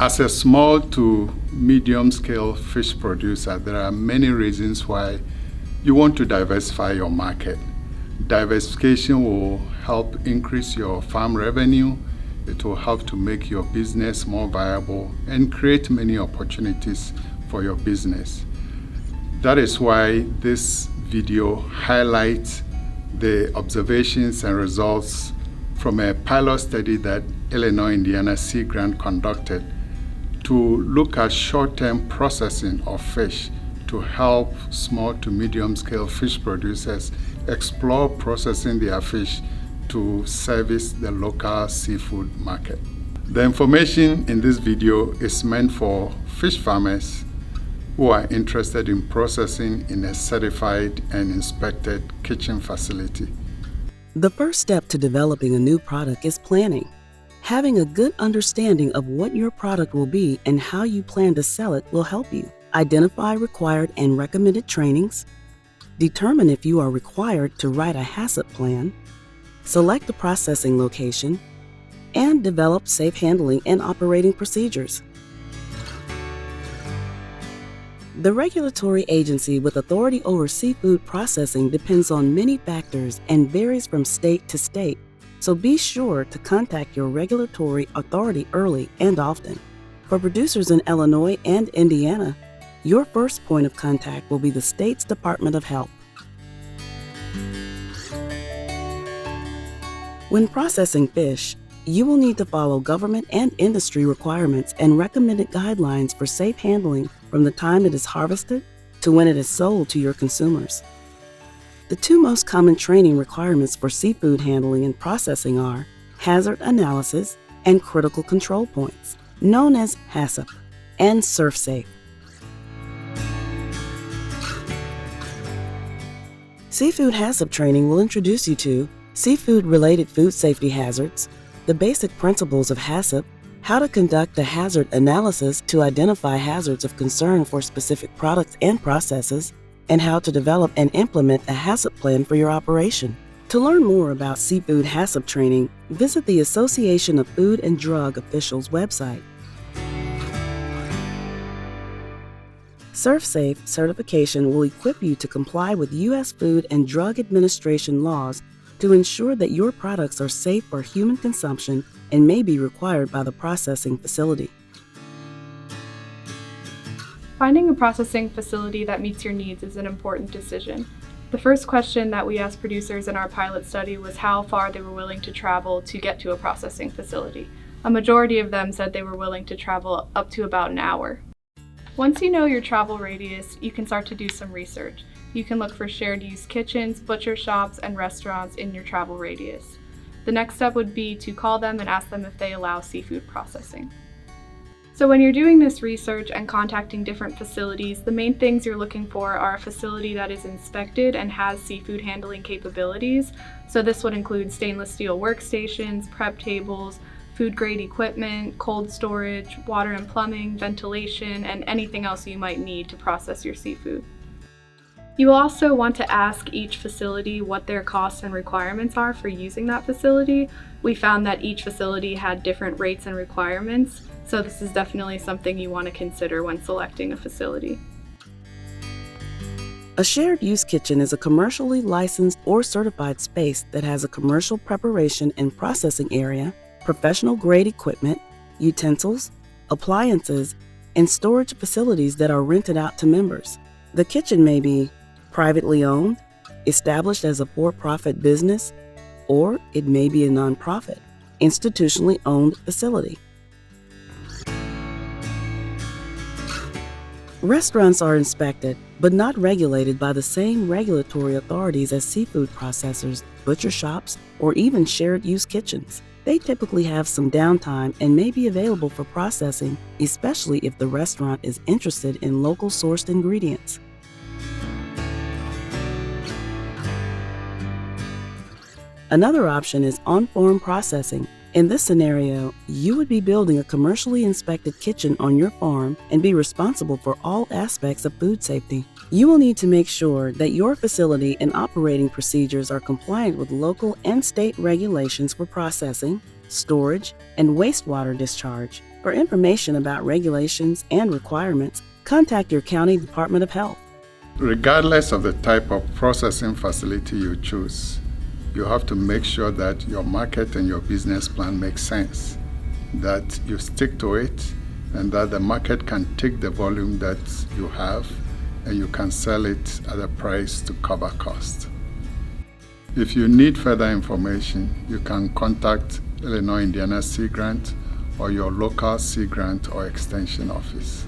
As a small to medium scale fish producer, there are many reasons why you want to diversify your market. Diversification will help increase your farm revenue. It will help to make your business more viable and create many opportunities for your business. That is why this video highlights the observations and results from a pilot study that Illinois-Indiana Sea Grant conducted to look at short-term processing of fish to help small to medium-scale fish producers explore processing their fish to service the local seafood market. The information in this video is meant for fish farmers who are interested in processing in a certified and inspected kitchen facility. The first step to developing a new product is planning. Having a good understanding of what your product will be and how you plan to sell it will help you. Identify required and recommended trainings. Determine if you are required to write a HACCP plan. Select the processing location. And develop safe handling and operating procedures. The regulatory agency with authority over seafood processing depends on many factors and varies from state to state, so be sure to contact your regulatory authority early and often. For producers in Illinois and Indiana, your first point of contact will be the state's Department of Health. When processing fish, you will need to follow government and industry requirements and recommended guidelines for safe handling from the time it is harvested to when it is sold to your consumers. The two most common training requirements for seafood handling and processing are hazard analysis and critical control points, known as HACCP, and SurfSafe. Seafood HACCP training will introduce you to seafood-related food safety hazards, the basic principles of HACCP, how to conduct a hazard analysis to identify hazards of concern for specific products and processes, and how to develop and implement a HACCP plan for your operation. To learn more about seafood HACCP training, visit the Association of Food and Drug Officials website. SurfSafe certification will equip you to comply with U.S. Food and Drug Administration laws to ensure that your products are safe for human consumption and may be required by the processing facility. Finding a processing facility that meets your needs is an important decision. The first question that we asked producers in our pilot study was how far they were willing to travel to get to a processing facility. A majority of them said they were willing to travel up to about an hour. Once you know your travel radius, you can start to do some research. You can look for shared use kitchens, butcher shops, and restaurants in your travel radius. The next step would be to call them and ask them if they allow seafood processing. So when you're doing this research and contacting different facilities, the main things you're looking for are a facility that is inspected and has seafood handling capabilities. So this would include stainless steel workstations, prep tables, food grade equipment, cold storage, water and plumbing, ventilation, and anything else you might need to process your seafood. You will also want to ask each facility what their costs and requirements are for using that facility. We found that each facility had different rates and requirements, so this is definitely something you want to consider when selecting a facility. A shared use kitchen is a commercially licensed or certified space that has a commercial preparation and processing area, professional grade equipment, utensils, appliances, and storage facilities that are rented out to members. The kitchen may be privately owned, established as a for-profit business, or it may be a nonprofit, institutionally owned facility. Restaurants are inspected, but not regulated by the same regulatory authorities as seafood processors, butcher shops, or even shared-use kitchens. They typically have some downtime and may be available for processing, especially if the restaurant is interested in local sourced ingredients. Another option is on-farm processing. In this scenario, you would be building a commercially inspected kitchen on your farm and be responsible for all aspects of food safety. You will need to make sure that your facility and operating procedures are compliant with local and state regulations for processing, storage, and wastewater discharge. For information about regulations and requirements, contact your county Department of Health. Regardless of the type of processing facility you choose, you have to make sure that your market and your business plan makes sense, that you stick to it, and that the market can take the volume that you have and you can sell it at a price to cover cost. If you need further information, you can contact Illinois Indiana Sea Grant or your local Sea Grant or Extension office.